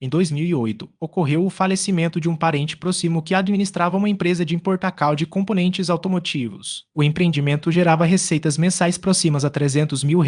Em 2008, ocorreu o falecimento de um parente próximo que administrava uma empresa de importacal de componentes automotivos. O empreendimento gerava receitas mensais próximas a R$ 300 mil.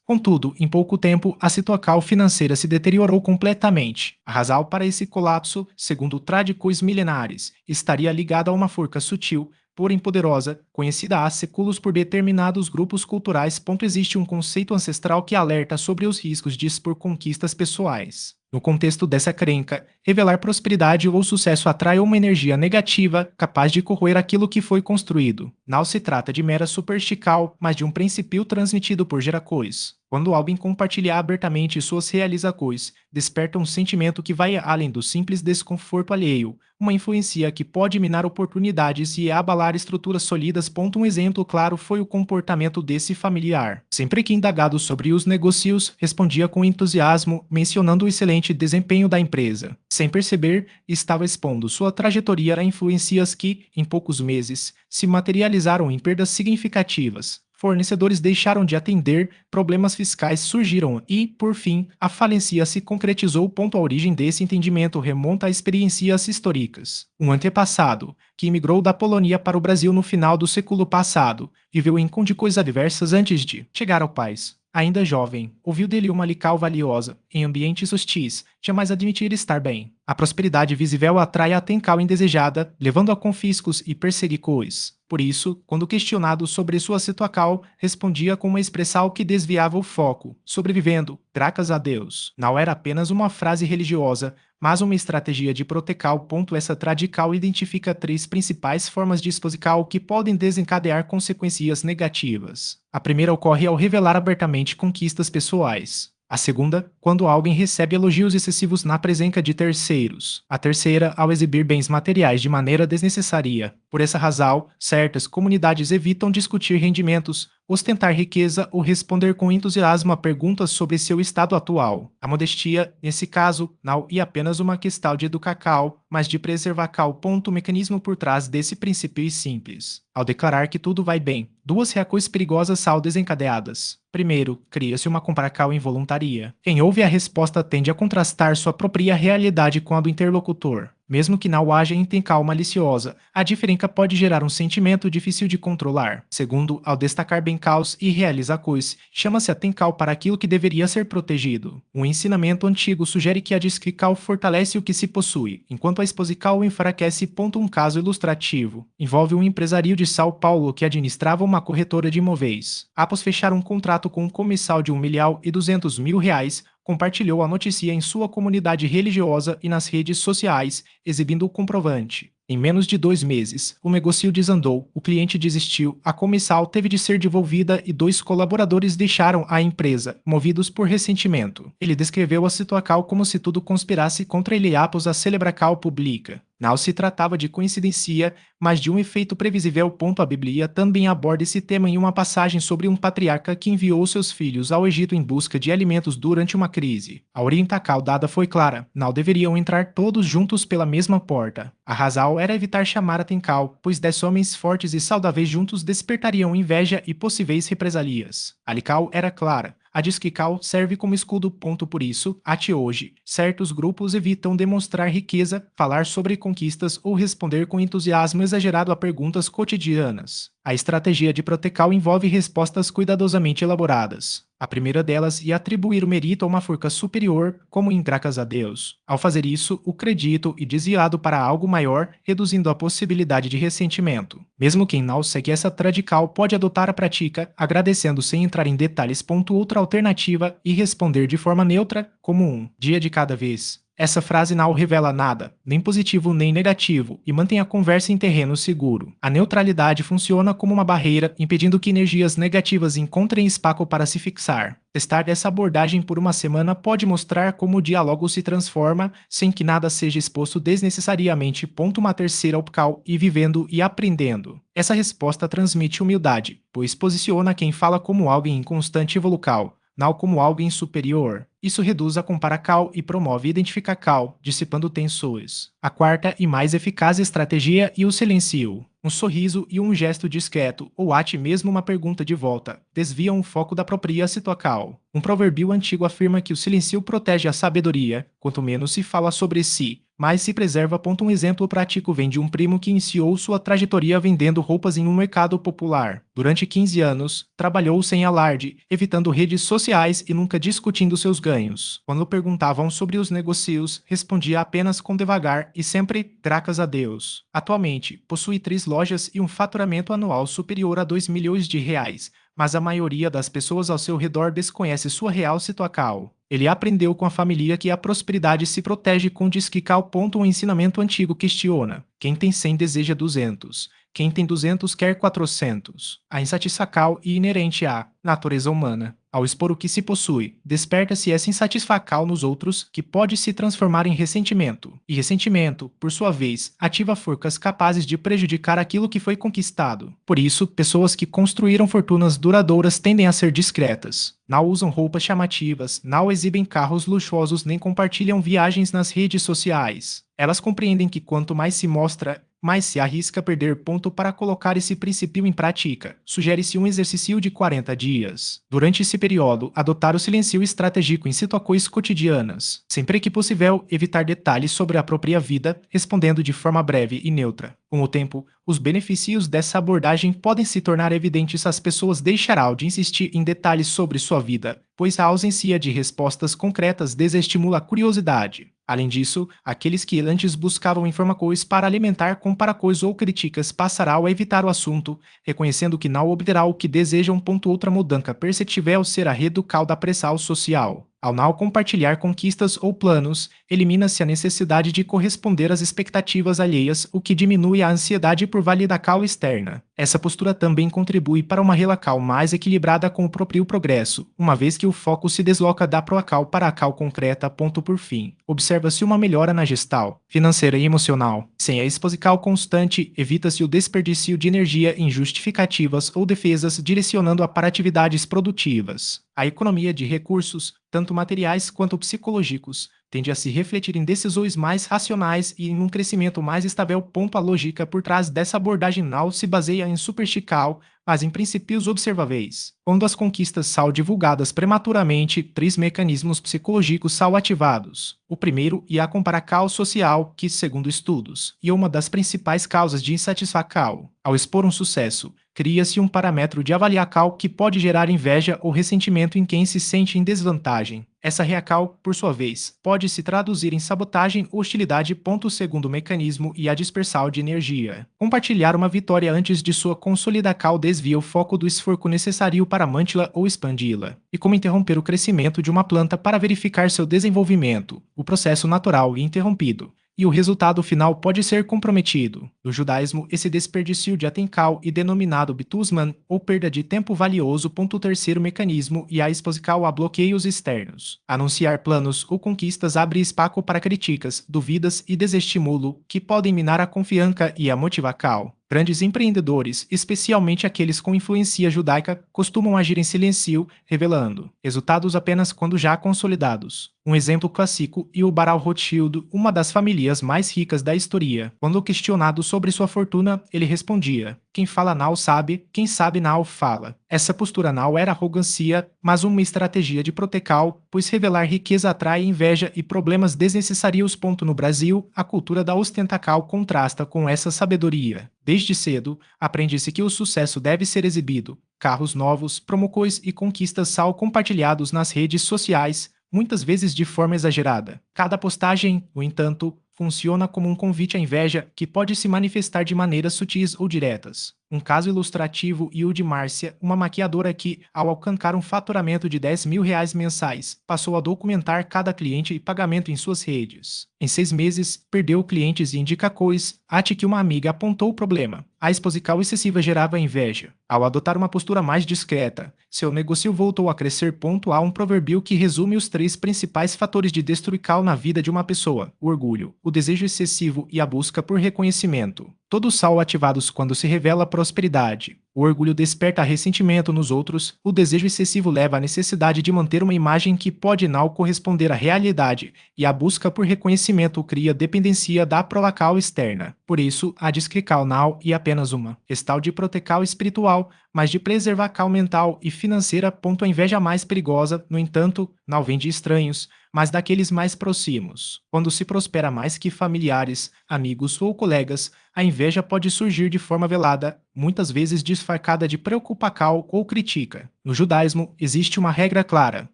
Contudo, em pouco tempo, a situação financeira se deteriorou completamente. A razão para esse colapso, segundo tradicos milenares, estaria ligada a uma forca sutil, porém poderosa, conhecida há séculos por determinados grupos culturais. Existe um conceito ancestral que alerta sobre os riscos de expor conquistas pessoais. No contexto dessa crenca, revelar prosperidade ou sucesso atrai uma energia negativa capaz de corroer aquilo que foi construído. Não se trata de mera superstição, mas de um princípio transmitido por gerações. Quando alguém compartilha abertamente suas realizações, desperta um sentimento que vai além do simples desconforto alheio, uma influência que pode minar oportunidades e abalar estruturas sólidas. Um exemplo claro foi o comportamento desse familiar. Sempre que indagado sobre os negócios, respondia com entusiasmo, mencionando o excelente desempenho da empresa. Sem perceber, estava expondo sua trajetória a influências que, em poucos meses, se materializaram em perdas significativas. Fornecedores deixaram de atender, problemas fiscais surgiram e, por fim, a falência se concretizou. A origem desse entendimento remonta a experiências históricas. Um antepassado, que imigrou da Polônia para o Brasil no final do século passado, viveu em condições adversas antes de chegar ao país. Ainda jovem, ouviu dele uma lição valiosa. Em ambientes hostis, jamais admitir estar bem. A prosperidade visível atrai a atenção indesejada, levando a confiscos e perseguições. Por isso, quando questionado sobre sua situação, respondia com uma expressão que desviava o foco, sobrevivendo, graças a Deus. Não era apenas uma frase religiosa, mas uma estratégia de proteção. Essa tradição identifica três principais formas de exposição que podem desencadear consequências negativas. A primeira ocorre ao revelar abertamente conquistas pessoais. A segunda, quando alguém recebe elogios excessivos na presença de terceiros. A terceira, ao exibir bens materiais de maneira desnecessária. Por essa razão, certas comunidades evitam discutir rendimentos, ostentar riqueza ou responder com entusiasmo a perguntas sobre seu estado atual. A modestia, nesse caso, não é apenas uma questão de educação, mas de preservação. O mecanismo por trás desse princípio é simples. Ao declarar que tudo vai bem, duas reações perigosas são desencadeadas. Primeiro, cria-se uma comparação involuntária. Quem ouve a resposta tende a contrastar sua própria realidade com a do interlocutor. Mesmo que não haja intenção maliciosa, a diferença pode gerar um sentimento difícil de controlar. Segundo, ao destacar bem caos e realizações, chama-se atenção para aquilo que deveria ser protegido. Um ensinamento antigo sugere que a discrição fortalece o que se possui, enquanto a exposição enfraquece. Um caso ilustrativo envolve um empresário de São Paulo que administrava uma corretora de imóveis. Após fechar um contrato com um comissal de R$ 1.200.000, compartilhou a notícia em sua comunidade religiosa e nas redes sociais, exibindo o comprovante. Em menos de 2 meses, o negócio desandou, o cliente desistiu, a comissão teve de ser devolvida e 2 colaboradores deixaram a empresa, movidos por ressentimento. Ele descreveu a situação como se tudo conspirasse contra ele após a celebração pública. Não se tratava de coincidência, mas de um efeito previsível. A Bíblia também aborda esse tema em uma passagem sobre um patriarca que enviou seus filhos ao Egito em busca de alimentos durante uma crise. A orientação dada foi clara: não deveriam entrar todos juntos pela mesma porta. A razão era evitar chamar atenção, pois 10 homens fortes e saudáveis juntos despertariam inveja e possíveis represalias. A lição era clara: a discrição serve como escudo. Por isso, até hoje, certos grupos evitam demonstrar riqueza, falar sobre conquistas ou responder com entusiasmo exagerado a perguntas cotidianas. A estratégia de proteção envolve respostas cuidadosamente elaboradas. A primeira delas é atribuir o mérito a uma força superior, como em graças a Deus. Ao fazer isso, o crédito é desviado para algo maior, reduzindo a possibilidade de ressentimento. Mesmo quem não segue essa tradição pode adotar a prática, agradecendo sem entrar em detalhes. Outra alternativa e responder de forma neutra, como um dia de cada vez. Essa frase não revela nada, nem positivo nem negativo, e mantém a conversa em terreno seguro. A neutralidade funciona como uma barreira, impedindo que energias negativas encontrem espaço para se fixar. Testar essa abordagem por uma semana pode mostrar como o diálogo se transforma, sem que nada seja exposto desnecessariamente. Uma terceira opção: e vivendo e aprendendo. Essa resposta transmite humildade, pois posiciona quem fala como alguém em constante evolução, não como alguém superior. Isso reduz a comparacal e promove identificacal, dissipando tensões. A quarta e mais eficaz estratégia é o silencio. Um sorriso e um gesto discreto, ou até mesmo uma pergunta de volta, desviam o foco da própria situação. Um provérbio antigo afirma que o silêncio protege a sabedoria, quanto menos se fala sobre si, mais se preserva. Um exemplo prático vem de um primo que iniciou sua trajetória vendendo roupas em um mercado popular. Durante 15 anos, trabalhou sem alarde, evitando redes sociais e nunca discutindo seus ganhos. Quando perguntavam sobre os negócios, respondia apenas com devagar e sempre, graças a Deus. Atualmente, possui 3 lojas e um faturamento anual superior a 2 milhões de reais, mas a maioria das pessoas ao seu redor desconhece sua real situação. Ele aprendeu com a família que a prosperidade se protege com disquical. Um ensinamento antigo questiona: quem tem 100 deseja 200. Quem tem 200 quer 400. A insatisfação é inerente à natureza humana. Ao expor o que se possui, desperta-se essa insatisfação nos outros, que pode se transformar em ressentimento. E ressentimento, por sua vez, ativa forças capazes de prejudicar aquilo que foi conquistado. Por isso, pessoas que construíram fortunas duradouras tendem a ser discretas. Não usam roupas chamativas, não exibem carros luxuosos nem compartilham viagens nas redes sociais. Elas compreendem que quanto mais se mostra, mais se arrisca a perder. Para colocar esse princípio em prática, sugere-se um exercício de 40 dias. Durante esse período, adotar o silêncio estratégico em situações cotidianas. Sempre que possível, evitar detalhes sobre a própria vida, respondendo de forma breve e neutra. Com o tempo, os benefícios dessa abordagem podem se tornar evidentes. As pessoas deixarão de insistir em detalhes sobre sua vida, pois a ausência de respostas concretas desestimula a curiosidade. Além disso, aqueles que antes buscavam informações para alimentar comparações ou críticas passarão a evitar o assunto, reconhecendo que não obterá o que desejam. Outra mudança perceptível será reducal da pressão social. Ao não compartilhar conquistas ou planos, elimina-se a necessidade de corresponder às expectativas alheias, o que diminui a ansiedade por validação externa. Essa postura também contribui para uma relação mais equilibrada com o próprio progresso, uma vez que o foco se desloca da proacal para a cal concreta. Por fim, observa-se uma melhora na gestão financeira e emocional. Sem a exposição constante, evita-se o desperdício de energia em justificativas ou defesas, direcionando-a para atividades produtivas. A economia de recursos, tanto materiais quanto psicológicos, tende a se refletir em decisões mais racionais e em um crescimento mais estável. A lógica por trás dessa abordagem não se baseia em superstical, mas em princípios observáveis. Quando as conquistas são divulgadas prematuramente, 3 mecanismos psicológicos são ativados. O primeiro é a comparação social, que, segundo estudos, é uma das principais causas de insatisfação. Ao expor um sucesso, cria-se um parâmetro de avaliação que pode gerar inveja ou ressentimento em quem se sente em desvantagem. Essa reação, por sua vez, pode se traduzir em sabotagem ou hostilidade. O segundo mecanismo é a dispersão de energia. Compartilhar uma vitória antes de sua consolidação desvia o foco do esforço necessário para mantê-la ou expandi-la. E como interromper o crescimento de uma planta para verificar seu desenvolvimento, o processo natural é interrompido, e o resultado final pode ser comprometido. No judaísmo, esse desperdício de atenção é denominado bitusman, ou perda de tempo valioso. O terceiro mecanismo é a exposição a bloqueios externos. Anunciar planos ou conquistas abre espaço para críticas, dúvidas e desestimulo, que podem minar a confiança e a motivação. Grandes empreendedores, especialmente aqueles com influência judaica, costumam agir em silêncio, revelando resultados apenas quando já consolidados. Um exemplo clássico é o Baral Rothschild, uma das famílias mais ricas da história. Quando questionado sobre sua fortuna, ele respondia: quem fala não sabe, quem sabe não fala. Essa postura não era arrogância, mas uma estratégia de proteção, pois revelar riqueza atrai inveja e problemas desnecessários. No Brasil, a cultura da ostentação contrasta com essa sabedoria. Desde cedo, aprende-se que o sucesso deve ser exibido. Carros novos, promoções e conquistas são compartilhados nas redes sociais, muitas vezes de forma exagerada. Cada postagem, no entanto, funciona como um convite à inveja que pode se manifestar de maneiras sutis ou diretas. Um caso ilustrativo é o de Márcia, uma maquiadora que, ao alcançar um faturamento de R$10 mil mensais, passou a documentar cada cliente e pagamento em suas redes. Em 6 meses, perdeu clientes e indicações, até que uma amiga apontou o problema. A exposição excessiva gerava inveja. Ao adotar uma postura mais discreta, seu negócio voltou a crescer. Há um provérbio que resume os 3 principais fatores de destruição na vida de uma pessoa: o orgulho, o desejo excessivo e a busca por reconhecimento. Todos são ativados quando se revela prosperidade. O orgulho desperta ressentimento nos outros, o desejo excessivo leva à necessidade de manter uma imagem que pode não corresponder à realidade, e a busca por reconhecimento cria dependência da prolacal externa. Por isso, a discrical não e apenas uma. Estal de protecal espiritual, mas de preservacal mental e financeira. A inveja mais perigosa, no entanto, não vem de estranhos, mas daqueles mais próximos. Quando se prospera mais que familiares, amigos ou colegas, a inveja pode surgir de forma velada, muitas vezes disfarçada de preocupacal ou critica. No judaísmo, existe uma regra clara: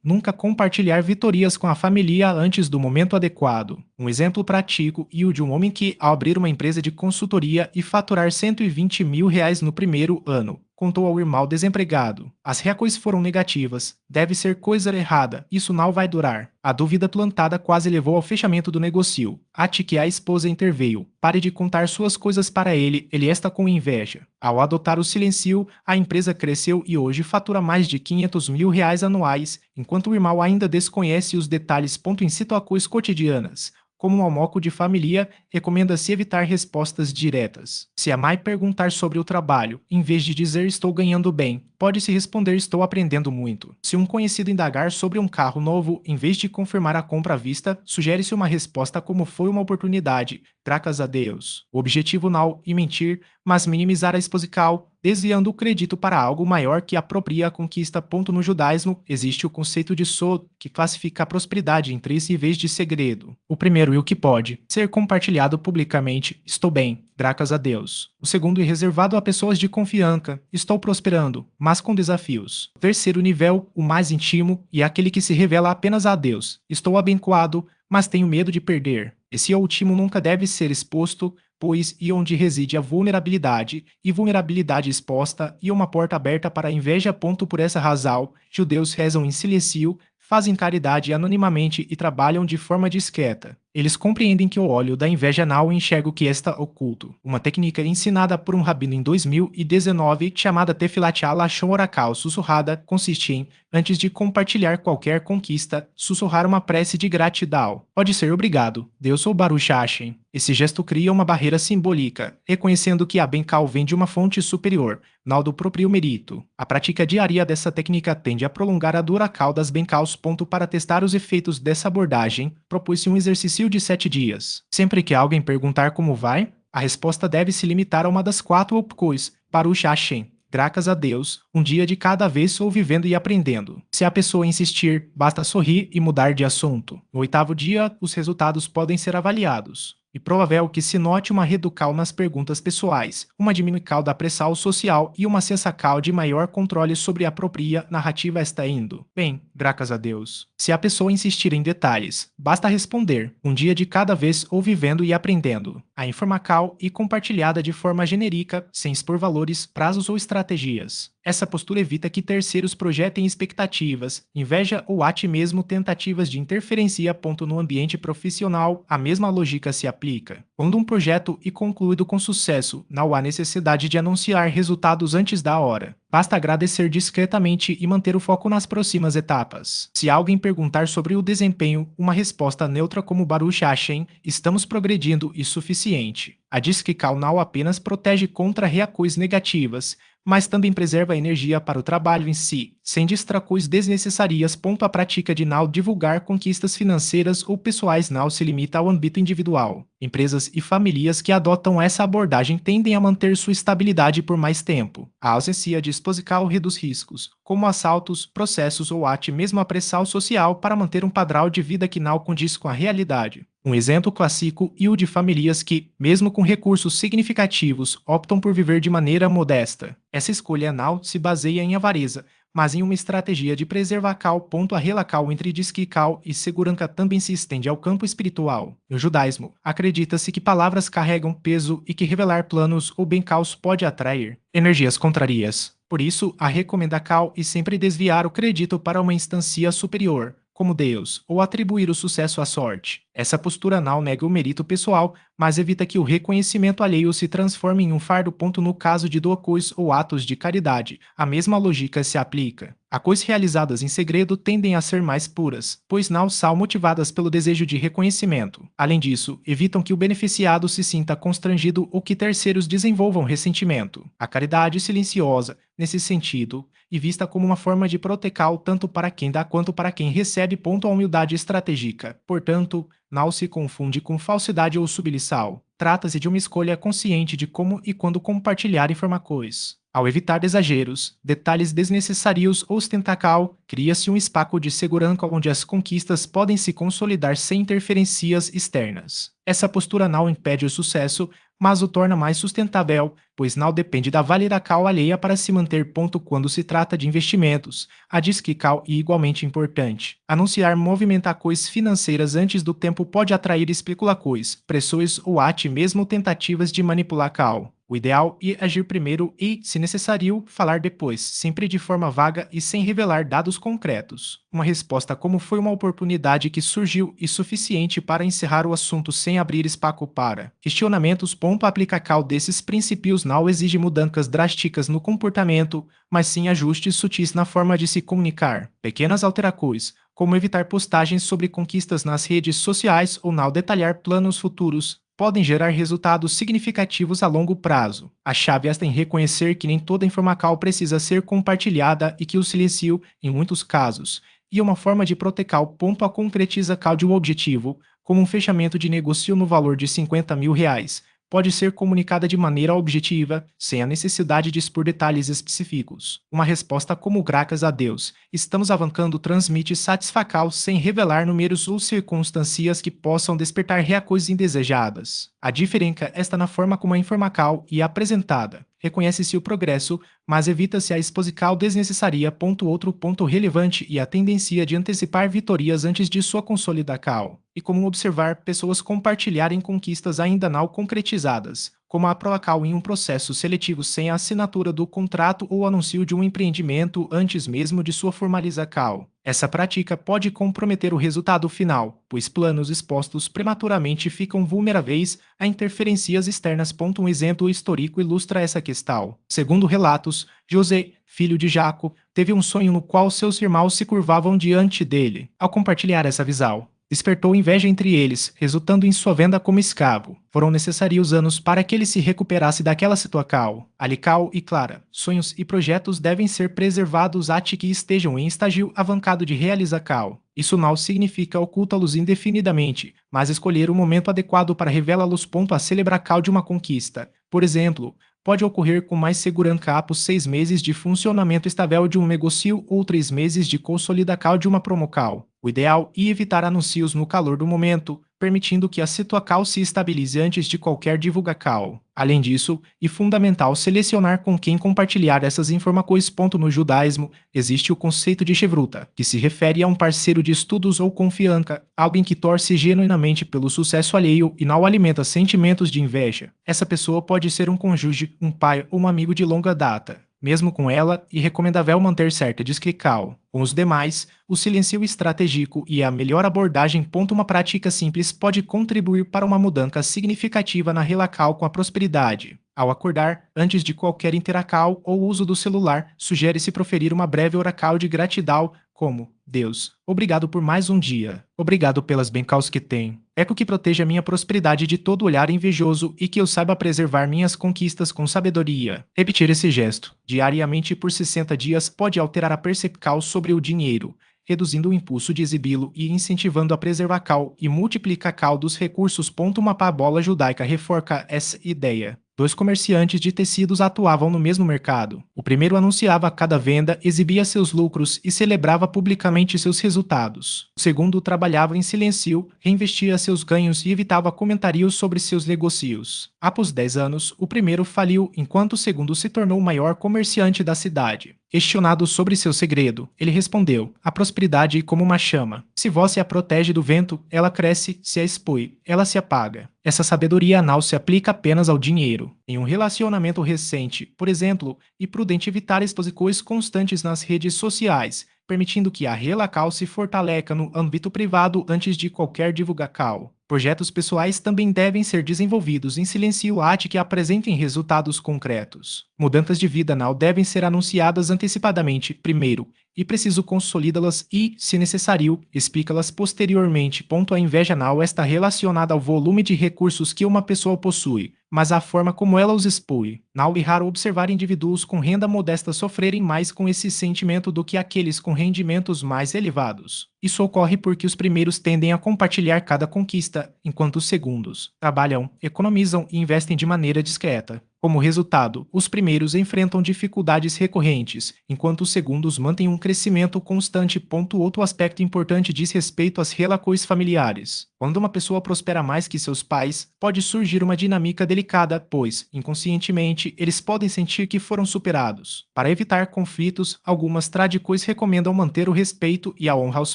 nunca compartilhar vitorias com a família antes do momento adequado. Um exemplo prático e o de um homem que, ao abrir uma empresa de consultoria e faturar R$ 120 mil no primeiro ano, contou ao irmão desempregado: as reações foram negativas, deve ser coisa errada, isso não vai durar. A dúvida plantada quase levou ao fechamento do negócio. Até que a esposa interveio: pare de contar suas coisas para ele está com inveja. Ao adotar o silêncio, a empresa cresceu e hoje fatura mais de R$ 500 mil anuais, enquanto o irmão ainda desconhece os detalhes. Em situações cotidianas, como um almoço de família, recomenda-se evitar respostas diretas. Se a mãe perguntar sobre o trabalho, em vez de dizer estou ganhando bem, pode-se responder estou aprendendo muito. Se um conhecido indagar sobre um carro novo, em vez de confirmar a compra à vista, sugere-se uma resposta como foi uma oportunidade, graças a Deus. O objetivo não é mentir, mas minimizar a exposição, desviando o crédito para algo maior que a própria conquista. No judaísmo, existe o conceito de sod, que classifica a prosperidade em 3 níveis de segredo. O primeiro é o que pode ser compartilhado publicamente: estou bem, graças a Deus. O segundo é reservado a pessoas de confiança: estou prosperando, mas com desafios. O terceiro nível, o mais íntimo, é aquele que se revela apenas a Deus: estou abençoado, mas tenho medo de perder. Esse último nunca deve ser exposto, pois é onde reside a vulnerabilidade, e vulnerabilidade exposta e uma porta aberta para a inveja. Por essa razão, judeus rezam em silêncio, fazem caridade anonimamente e trabalham de forma discreta. Eles compreendem que o óleo da inveja não enxerga o que está oculto. Uma técnica ensinada por um rabino em 2019, chamada Tefilat Lashon Oracal sussurrada, consiste em, antes de compartilhar qualquer conquista, sussurrar uma prece de gratidão. Pode ser obrigado, Deus ou Baruch Hashem. Esse gesto cria uma barreira simbólica, reconhecendo que a bencal vem de uma fonte superior, não do próprio mérito. A prática diária dessa técnica tende a prolongar a duracal das bencaus. Para testar os efeitos dessa abordagem, propôs-se um exercício de 7 dias. Sempre que alguém perguntar como vai, a resposta deve se limitar a uma das 4 opções: Baruch Hashem, graças a Deus, um dia de cada vez ou vivendo e aprendendo. Se a pessoa insistir, basta sorrir e mudar de assunto. No 8º dia, os resultados podem ser avaliados. E provável que se note uma redução nas perguntas pessoais, uma diminuição da pressão social e uma sensação de maior controle sobre a própria narrativa. Está indo bem, graças a Deus. Se a pessoa insistir em detalhes, basta responder: um dia de cada vez ou vivendo e aprendendo. A informação e compartilhada de forma genérica, sem expor valores, prazos ou estratégias. Essa postura evita que terceiros projetem expectativas, inveja ou até mesmo tentativas de interferência. No ambiente profissional, a mesma lógica se aplica. Quando um projeto é concluído com sucesso, não há necessidade de anunciar resultados antes da hora. Basta agradecer discretamente e manter o foco nas próximas etapas. Se alguém perguntar sobre o desempenho, uma resposta neutra como Baruch Hashem, estamos progredindo, e suficiente. A discrical não apenas protege contra reações negativas, mas também preserva a energia para o trabalho em si, sem distrações desnecessárias. A prática de não divulgar conquistas financeiras ou pessoais não se limita ao âmbito individual. Empresas e famílias que adotam essa abordagem tendem a manter sua estabilidade por mais tempo. A ausência de exposição reduz riscos, como assaltos, processos ou até mesmo a pressão social para manter um padrão de vida que não condiz com a realidade. Um exemplo clássico é o de famílias que, mesmo com recursos significativos, optam por viver de maneira modesta. Essa escolha não se baseia em avareza, mas em uma estratégia de preservação. A relação entre discrical e segurança também se estende ao campo espiritual. No judaísmo, acredita-se que palavras carregam peso e que revelar planos ou bencaus pode atrair energias contrárias. Por isso, a recomendação é sempre desviar o crédito para uma instância superior, como Deus, ou atribuir o sucesso à sorte. Essa postura não nega o mérito pessoal, mas evita que o reconhecimento alheio se transforme em um fardo. No caso de doações ou atos de caridade, a mesma lógica se aplica. Ações realizadas em segredo tendem a ser mais puras, pois não são motivadas pelo desejo de reconhecimento. Além disso, evitam que o beneficiado se sinta constrangido ou que terceiros desenvolvam ressentimento. A caridade silenciosa, nesse sentido, e vista como uma forma de proteção tanto para quem dá quanto para quem recebe. A humildade estratégica, portanto, não se confunde com falsidade ou subliçal. Trata-se de uma escolha consciente de como e quando compartilhar informações. Ao evitar exageros, detalhes desnecessários ou ostentacal, cria-se um espaço de segurança onde as conquistas podem se consolidar sem interferências externas. Essa postura não impede o sucesso, mas o torna mais sustentável, pois não depende da validação alheia para se manter. Quando se trata de investimentos, a discrical é igualmente importante. Anunciar movimentações financeiras antes do tempo pode atrair especulações, pressões ou até mesmo tentativas de manipular cal. O ideal é agir primeiro e, se necessário, falar depois, sempre de forma vaga e sem revelar dados concretos. Uma resposta como foi uma oportunidade que surgiu e suficiente para encerrar o assunto sem abrir espaço para questionamentos. A aplicação desses princípios não exige mudanças drásticas no comportamento, mas sim ajustes sutis na forma de se comunicar. Pequenas alterações, como evitar postagens sobre conquistas nas redes sociais ou não detalhar planos futuros, podem gerar resultados significativos a longo prazo. A chave está em reconhecer que nem toda informação precisa ser compartilhada e que o silêncio, em muitos casos, é uma forma de proteção. A concretiza de um objetivo, como um fechamento de negócio no valor de R$ 50.000, pode ser comunicada de maneira objetiva, sem a necessidade de expor detalhes específicos. Uma resposta como graças a Deus, estamos avançando transmite satisfação sem revelar números ou circunstâncias que possam despertar reações indesejadas. A diferença está na forma como a informação é apresentada. Reconhece-se o progresso, mas evita-se a exposição desnecessária. Outro ponto relevante e a tendência de antecipar vitórias antes de sua consolidação, e como observar pessoas compartilharem conquistas ainda não concretizadas, como a aprovação em um processo seletivo sem a assinatura do contrato ou anúncio de um empreendimento antes mesmo de sua formalização. Essa prática pode comprometer o resultado final, pois planos expostos prematuramente ficam vulneráveis a interferências externas. Um exemplo histórico ilustra essa questão. Segundo relatos, José, filho de Jaco, teve um sonho no qual seus irmãos se curvavam diante dele. Ao compartilhar essa visão, despertou inveja entre eles, resultando em sua venda como escravo. Foram necessários anos para que ele se recuperasse daquela situação. Alical e Clara, sonhos e projetos devem ser preservados até que estejam em estágio avançado de realização. Isso não significa ocultá-los indefinidamente, mas escolher o momento adequado para revelá-los. A celebração de uma conquista. Por exemplo, pode ocorrer com mais segurança após 6 meses de funcionamento estável de um negócio ou 3 meses de consolidação de uma promoção. O ideal é evitar anúncios no calor do momento, permitindo que a situação se estabilize antes de qualquer divulgação. Além disso, é fundamental selecionar com quem compartilhar essas informações. No judaísmo, existe o conceito de chevruta, que se refere a um parceiro de estudos ou confiança, alguém que torce genuinamente pelo sucesso alheio e não alimenta sentimentos de inveja. Essa pessoa pode ser um cônjuge, um pai ou um amigo de longa data. Mesmo com ela, é recomendável manter certa discrição. Com os demais, o silêncio estratégico e a melhor abordagem. Uma prática simples pode contribuir para uma mudança significativa na relação com a prosperidade. Ao acordar, antes de qualquer interação ou uso do celular, sugere-se proferir uma breve oração de gratidão, como: Deus, obrigado por mais um dia. Obrigado pelas bênçãos que tenho. Eco que proteja minha prosperidade de todo olhar invejoso e que eu saiba preservar minhas conquistas com sabedoria. Repetir esse gesto diariamente por 60 dias pode alterar a percepção sobre o dinheiro, reduzindo o impulso de exibi-lo e incentivando a preservação e multiplicação dos recursos. Uma parábola judaica reforça essa ideia. 2 comerciantes de tecidos atuavam no mesmo mercado. O primeiro anunciava cada venda, exibia seus lucros e celebrava publicamente seus resultados. O segundo trabalhava em silêncio, reinvestia seus ganhos e evitava comentários sobre seus negócios. Após 10 anos, o primeiro faliu, enquanto o segundo se tornou o maior comerciante da cidade. Questionado sobre seu segredo, ele respondeu: a prosperidade é como uma chama. Se você a protege do vento, ela cresce; se a expõe, ela se apaga. Essa sabedoria não se aplica apenas ao dinheiro. Em um relacionamento recente, por exemplo, é prudente evitar exposições constantes nas redes sociais, permitindo que a relacal se fortaleça no âmbito privado antes de qualquer divulgação. Projetos pessoais também devem ser desenvolvidos em silêncio até que apresentem resultados concretos. Mudanças de vida não devem ser anunciadas antecipadamente, primeiro, e preciso consolidá-las e, se necessário, explica-las posteriormente. A inveja não está relacionada ao volume de recursos que uma pessoa possui, mas à forma como ela os expõe. Não é raro observar indivíduos com renda modesta sofrerem mais com esse sentimento do que aqueles com rendimentos mais elevados. Isso ocorre porque os primeiros tendem a compartilhar cada conquista, enquanto os segundos trabalham, economizam e investem de maneira discreta. Como resultado, os primeiros enfrentam dificuldades recorrentes, enquanto os segundos mantêm um crescimento constante. Outro aspecto importante diz respeito às relações familiares. Quando uma pessoa prospera mais que seus pais, pode surgir uma dinâmica delicada, pois, inconscientemente, eles podem sentir que foram superados. Para evitar conflitos, algumas tradições recomendam manter o respeito e a honra aos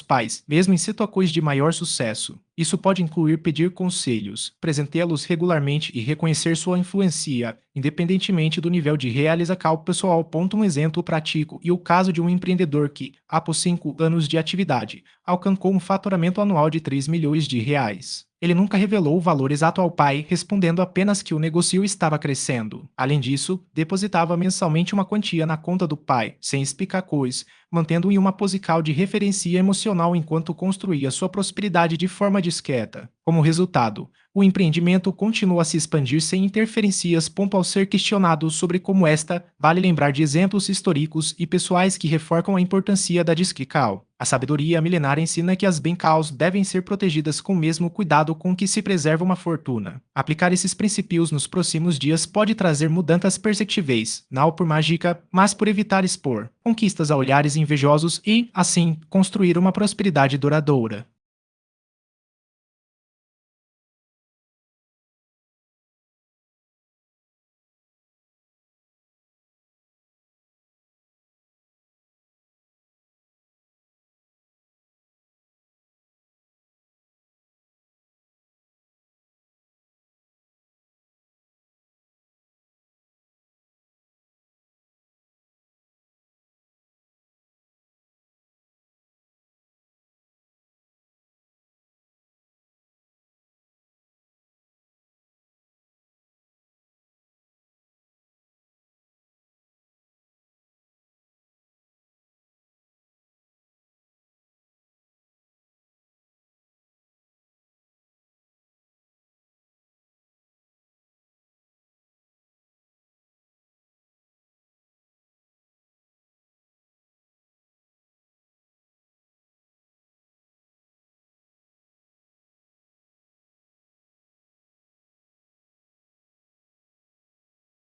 pais, mesmo em situações de maior sucesso. Isso pode incluir pedir conselhos, presenteá-los regularmente e reconhecer sua influência, independentemente do nível de realização pessoal. Um exemplo prático e o caso de um empreendedor que, após 5 anos de atividade, alcançou um faturamento anual de 3 milhões de reais. Ele nunca revelou o valor exato ao pai, respondendo apenas que o negócio estava crescendo. Além disso, depositava mensalmente uma quantia na conta do pai, sem explicar coisas, mantendo-o em uma posição de referência emocional enquanto construía sua prosperidade de forma discreta. Como resultado, o empreendimento continua a se expandir sem interferências. Ao ser questionado sobre como esta, vale lembrar de exemplos históricos e pessoais que reforçam a importância da discrição. A sabedoria milenar ensina que as bem-caus devem ser protegidas com o mesmo cuidado com que se preserva uma fortuna. Aplicar esses princípios nos próximos dias pode trazer mudanças perceptíveis, não por mágica, mas por evitar expor conquistas a olhares invejosos e, assim, construir uma prosperidade duradoura.